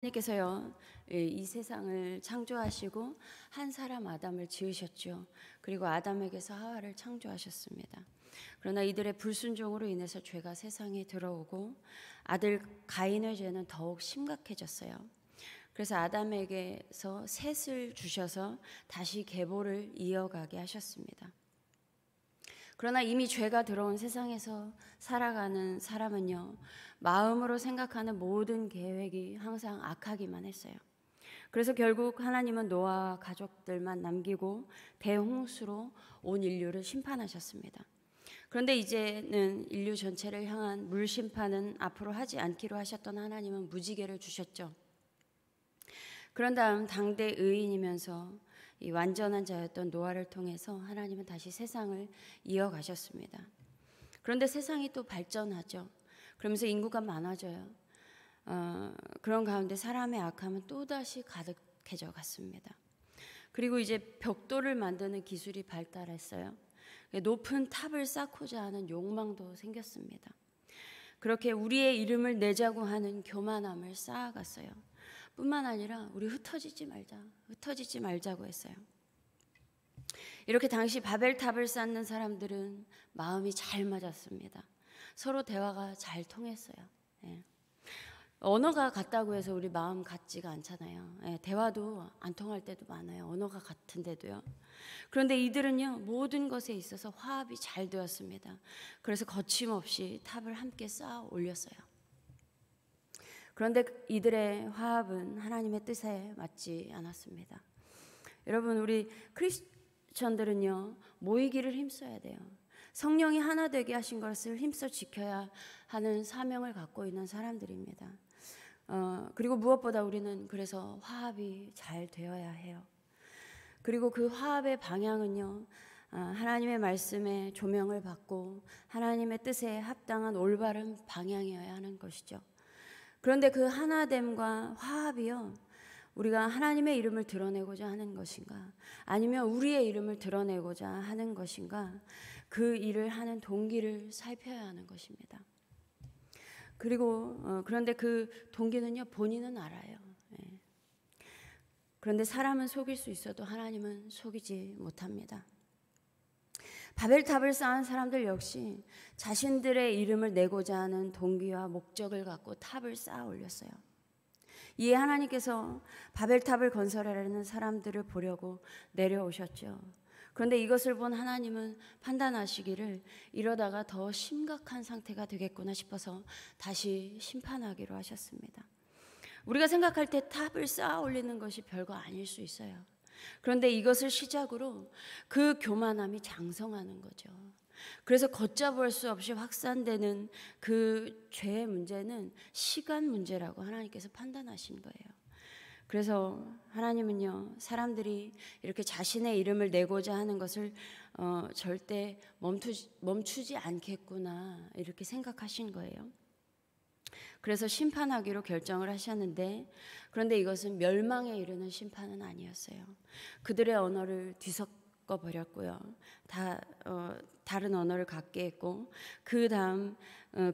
하나님께서요, 이 세상을 창조하시고 한 사람 아담을 지으셨죠. 그리고 아담에게서 하와를 창조하셨습니다. 그러나 이들의 불순종으로 인해서 죄가 세상에 들어오고 아들 가인의 죄는 더욱 심각해졌어요. 그래서 아담에게서 셋을 주셔서 다시 계보를 이어가게 하셨습니다. 그러나 이미 죄가 들어온 세상에서 살아가는 사람은요, 마음으로 생각하는 모든 계획이 항상 악하기만 했어요. 그래서 결국 하나님은 노아와 가족들만 남기고 대홍수로 온 인류를 심판하셨습니다. 그런데 이제는 인류 전체를 향한 물 심판은 앞으로 하지 않기로 하셨던 하나님은 무지개를 주셨죠. 그런 다음 당대 의인이면서 이 완전한 자였던 노아를 통해서 하나님은 다시 세상을 이어가셨습니다. 그런데 세상이 또 발전하죠. 그러면서 인구가 많아져요. 그런 가운데 사람의 악함은 또다시 가득해져 갔습니다. 그리고 이제 벽돌을 만드는 기술이 발달했어요. 높은 탑을 쌓고자 하는 욕망도 생겼습니다. 그렇게 우리의 이름을 내자고 하는 교만함을 쌓아갔어요. 뿐만 아니라 우리 흩어지지 말자고 했어요. 이렇게 당시 바벨탑을 쌓는 사람들은 마음이 잘 맞았습니다. 서로 대화가 잘 통했어요. 언어가 같다고 해서 우리 마음 같지가 않잖아요. 대화도 안 통할 때도 많아요. 언어가 같은데도요. 그런데 이들은요, 모든 것에 있어서 화합이 잘 되었습니다. 그래서 거침없이 탑을 함께 쌓아 올렸어요. 그런데 이들의 화합은 하나님의 뜻에 맞지 않았습니다. 여러분, 우리 크리스천들은요, 모이기를 힘써야 돼요. 성령이 하나 되게 하신 것을 힘써 지켜야 하는 사명을 갖고 있는 사람들입니다. 그리고 무엇보다 우리는 그래서 화합이 잘 되어야 해요. 그리고 그 화합의 방향은요, 하나님의 말씀에 조명을 받고 하나님의 뜻에 합당한 올바른 방향이어야 하는 것이죠. 그런데 그 하나됨과 화합이요, 우리가 하나님의 이름을 드러내고자 하는 것인가, 아니면 우리의 이름을 드러내고자 하는 것인가, 그 일을 하는 동기를 살펴야 하는 것입니다. 그리고 그런데 그 동기는요, 본인은 알아요. 그런데 사람은 속일 수 있어도 하나님은 속이지 못합니다. 바벨탑을 쌓은 사람들 역시 자신들의 이름을 내고자 하는 동기와 목적을 갖고 탑을 쌓아 올렸어요. 이에 하나님께서 바벨탑을 건설하려는 사람들을 보려고 내려오셨죠. 그런데 이것을 본 하나님은 판단하시기를 이러다가 더 심각한 상태가 되겠구나 싶어서 다시 심판하기로 하셨습니다. 우리가 생각할 때 탑을 쌓아 올리는 것이 별거 아닐 수 있어요. 그런데 이것을 시작으로 그 교만함이 장성하는 거죠. 그래서 걷잡을 수 없이 확산되는 그 죄의 문제는 시간 문제라고 하나님께서 판단하신 거예요. 그래서 하나님은요, 사람들이 이렇게 자신의 이름을 내고자 하는 것을 절대 멈추지 않겠구나, 이렇게 생각하신 거예요. 그래서 심판하기로 결정을 하셨는데, 그런데 이것은 멸망에 이르는 심판은 아니었어요. 그들의 언어를 뒤섞어 버렸고요. 다른 언어를 갖게 했고, 그 다음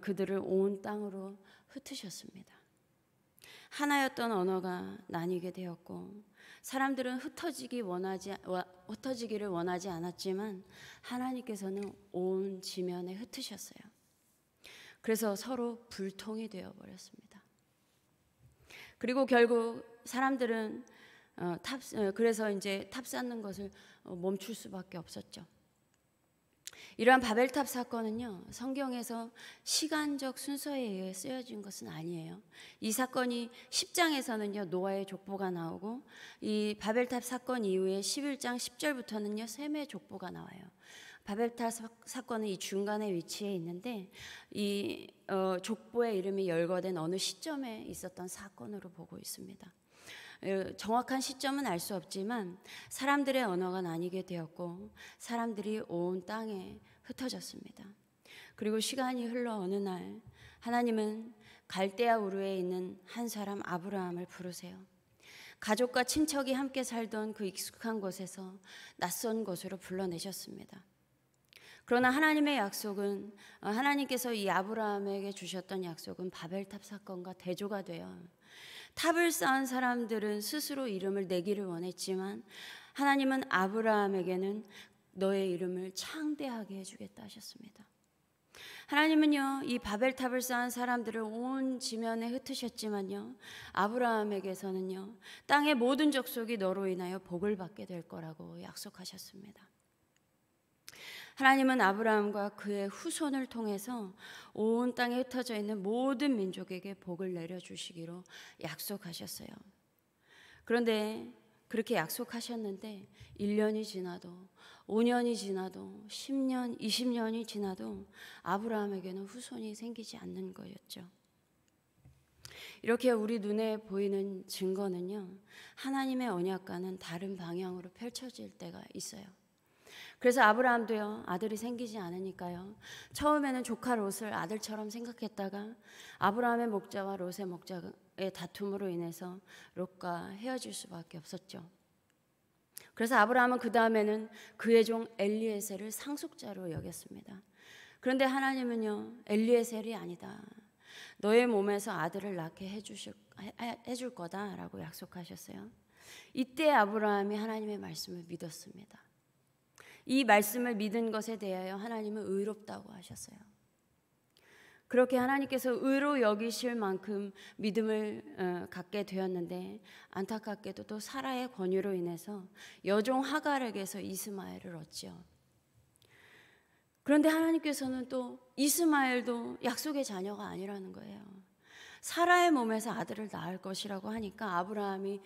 그들을 온 땅으로 흩으셨습니다. 하나였던 언어가 나뉘게 되었고, 사람들은 흩어지기를 원하지 않았지만 하나님께서는 온 지면에 흩으셨어요. 그래서 서로 불통이 되어버렸습니다. 그리고 결국 사람들은 그래서 이제 탑 쌓는 것을 멈출 수밖에 없었죠. 이러한 바벨탑 사건은요, 성경에서 시간적 순서에 의해 쓰여진 것은 아니에요. 이 사건이 10장에서는요, 노아의 족보가 나오고, 이 바벨탑 사건 이후에 11장 10절부터는요, 셈의 족보가 나와요. 바벨탑 사건은 이 중간에 위치해 있는데, 이 족보의 이름이 열거된 어느 시점에 있었던 사건으로 보고 있습니다. 정확한 시점은 알 수 없지만 사람들의 언어가 나뉘게 되었고, 사람들이 온 땅에 흩어졌습니다. 그리고 시간이 흘러 어느 날 하나님은 갈대아 우르에 있는 한 사람 아브라함을 부르세요. 가족과 친척이 함께 살던 그 익숙한 곳에서 낯선 곳으로 불러내셨습니다. 그러나 하나님의 약속은, 하나님께서 이 아브라함에게 주셨던 약속은 바벨탑 사건과 대조가 돼요. 탑을 쌓은 사람들은 스스로 이름을 내기를 원했지만 하나님은 아브라함에게는 너의 이름을 창대하게 해주겠다 하셨습니다. 하나님은요, 이 바벨탑을 쌓은 사람들을 온 지면에 흩으셨지만요, 아브라함에게서는요, 땅의 모든 족속이 너로 인하여 복을 받게 될 거라고 약속하셨습니다. 하나님은 아브라함과 그의 후손을 통해서 온 땅에 흩어져 있는 모든 민족에게 복을 내려주시기로 약속하셨어요. 그런데 그렇게 약속하셨는데 1년이 지나도 5년이 지나도 10년, 20년이 지나도 아브라함에게는 후손이 생기지 않는 거였죠. 이렇게 우리 눈에 보이는 증거는요, 하나님의 언약과는 다른 방향으로 펼쳐질 때가 있어요. 그래서 아브라함도요, 아들이 생기지 않으니까요, 처음에는 조카 롯을 아들처럼 생각했다가 아브라함의 목자와 롯의 목자의 다툼으로 인해서 롯과 헤어질 수밖에 없었죠. 그래서 아브라함은 그 다음에는 그의 종 엘리에셀을 상속자로 여겼습니다. 그런데 하나님은요, 엘리에셀이 아니다, 너의 몸에서 아들을 낳게 해줄 거다라고 약속하셨어요. 이때 아브라함이 하나님의 말씀을 믿었습니다. 이 말씀을 믿은 것에 대하여 하나님은 의롭다고 하셨어요. 그렇게 하나님께서 의로 여기실 만큼 믿음을 갖게 되었는데, 안타깝게도 또 사라의 권유로 인해서 여종 하갈에게서 이스마엘을 얻죠. 그런데 하나님께서는 또 이스마엘도 약속의 자녀가 아니라는 거예요. 사라의 몸에서 아들을 낳을 것이라고 하니까 아브라함이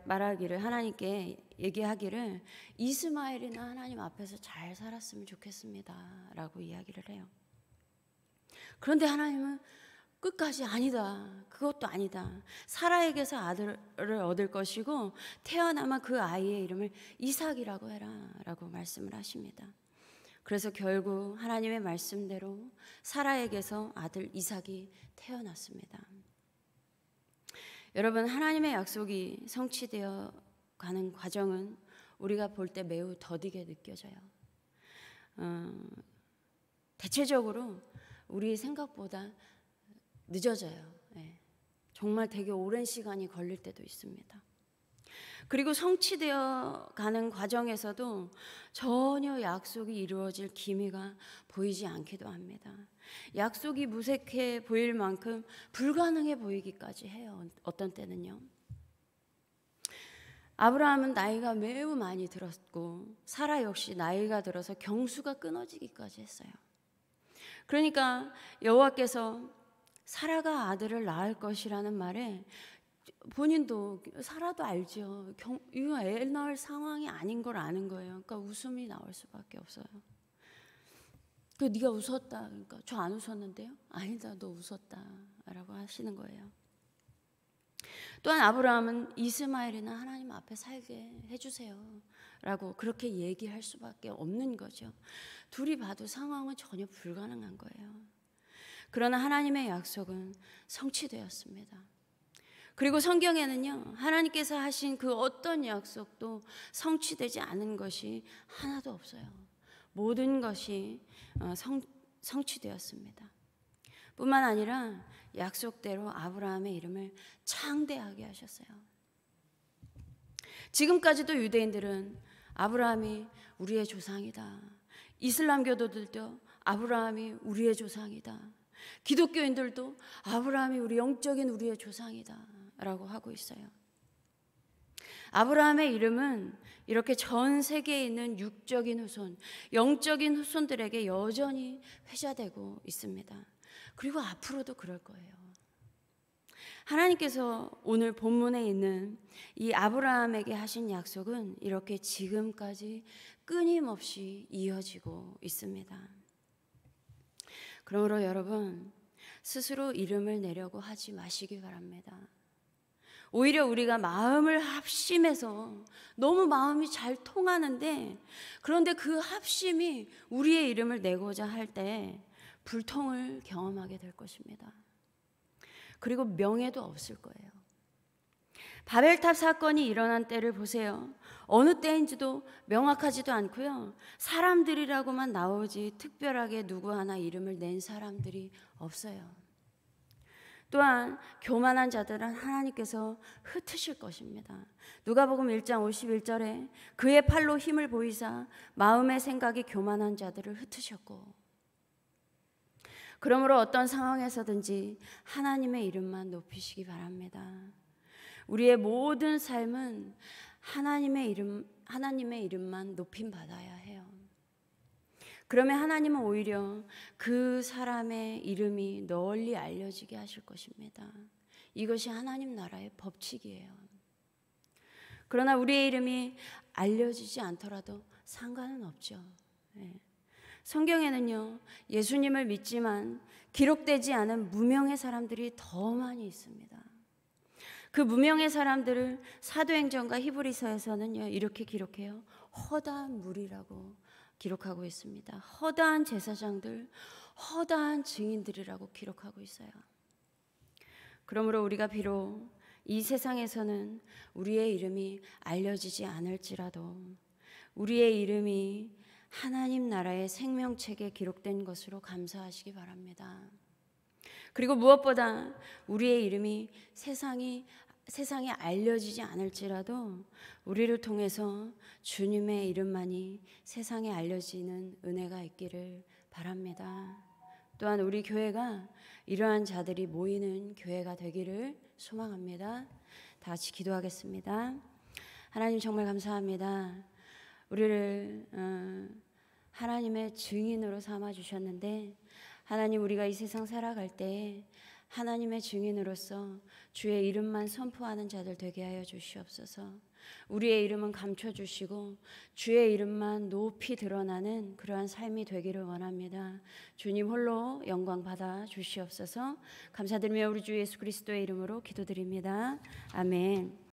말하기를, 하나님께 얘기하기를, 이스마엘이나 하나님 앞에서 잘 살았으면 좋겠습니다 라고 이야기를 해요. 그런데 하나님은 끝까지 아니다, 그것도 아니다, 사라에게서 아들을 얻을 것이고 태어나면 그 아이의 이름을 이삭이라고 해라 라고 말씀을 하십니다. 그래서 결국 하나님의 말씀대로 사라에게서 아들 이삭이 태어났습니다. 여러분, 하나님의 약속이 성취되어 가는 과정은 우리가 볼 때 매우 더디게 느껴져요. 대체적으로 우리 생각보다 늦어져요. 정말 되게 오랜 시간이 걸릴 때도 있습니다. 그리고 성취되어 가는 과정에서도 전혀 약속이 이루어질 기미가 보이지 않기도 합니다. 약속이 무색해 보일 만큼 불가능해 보이기까지 해요. 어떤 때는요. 아브라함은 나이가 매우 많이 들었고 사라 역시 나이가 들어서 경수가 끊어지기까지 했어요. 그러니까 여호와께서 사라가 아들을 낳을 것이라는 말에 본인도, 사라도 알죠. 이거 애 낳을 상황이 아닌 걸 아는 거예요. 그러니까 웃음이 나올 수밖에 없어요. 네가 웃었다. 그러니까 저 안 웃었는데요? 아니다, 너 웃었다 라고 하시는 거예요. 또한 아브라함은 이스마엘이나 하나님 앞에 살게 해주세요 라고 그렇게 얘기할 수밖에 없는 거죠. 둘이 봐도 상황은 전혀 불가능한 거예요. 그러나 하나님의 약속은 성취되었습니다. 그리고 성경에는요, 하나님께서 하신 그 어떤 약속도 성취되지 않은 것이 하나도 없어요. 모든 것이 성취되었습니다. 뿐만 아니라 약속대로 아브라함의 이름을 창대하게 하셨어요. 지금까지도 유대인들은 아브라함이 우리의 조상이다, 이슬람교도들도 아브라함이 우리의 조상이다, 기독교인들도 아브라함이 우리의 조상이다 라고 하고 있어요. 아브라함의 이름은 이렇게 전 세계에 있는 육적인 후손, 영적인 후손들에게 여전히 회자되고 있습니다. 그리고 앞으로도 그럴 거예요. 하나님께서 오늘 본문에 있는 이 아브라함에게 하신 약속은 이렇게 지금까지 끊임없이 이어지고 있습니다. 그러므로 여러분, 스스로 이름을 내려고 하지 마시기 바랍니다. 오히려 우리가 마음을 합심해서 너무 마음이 잘 통하는데, 그런데 그 합심이 우리의 이름을 내고자 할 때 불통을 경험하게 될 것입니다. 그리고 명예도 없을 거예요. 바벨탑 사건이 일어난 때를 보세요. 어느 때인지도 명확하지도 않고요, 사람들이라고만 나오지 특별하게 누구 하나 이름을 낸 사람들이 없어요. 또한 교만한 자들은 하나님께서 흩으실 것입니다. 누가복음 1장 51절에 그의 팔로 힘을 보이사 마음의 생각이 교만한 자들을 흩으셨고, 그러므로 어떤 상황에서든지 하나님의 이름만 높이시기 바랍니다. 우리의 모든 삶은 하나님의 이름만 높임 받아야 해요. 그러면 하나님은 오히려 그 사람의 이름이 널리 알려지게 하실 것입니다. 이것이 하나님 나라의 법칙이에요. 그러나 우리의 이름이 알려지지 않더라도 상관은 없죠. 성경에는요, 예수님을 믿지만 기록되지 않은 무명의 사람들이 더 많이 있습니다. 그 무명의 사람들을 사도행전과 히브리서에서는요, 이렇게 기록해요. 허다한 무리라고 기록하고 있습니다. 허다한 제사장들, 허다한 증인들이라고 기록하고 있어요. 그러므로 우리가 비록 이 세상에서는 우리의 이름이 알려지지 않을지라도 우리의 이름이 하나님 나라의 생명책에 기록된 것으로 감사하시기 바랍니다. 그리고 무엇보다 우리의 이름이 세상에 알려지지 않을지라도 우리를 통해서 주님의 이름만이 세상에 알려지는 은혜가 있기를 바랍니다. 또한 우리 교회가 이러한 자들이 모이는 교회가 되기를 소망합니다. 다 같이 기도하겠습니다. 하나님 정말 감사합니다. 우리를 하나님의 증인으로 삼아 주셨는데, 하나님 우리가 이 세상 살아갈 때 하나님의 증인으로서 주의 이름만 선포하는 자들 되게 하여 주시옵소서. 우리의 이름은 감춰주시고 주의 이름만 높이 드러나는 그러한 삶이 되기를 원합니다. 주님 홀로 영광 받아 주시옵소서. 감사드리며 우리 주 예수 그리스도의 이름으로 기도드립니다. 아멘.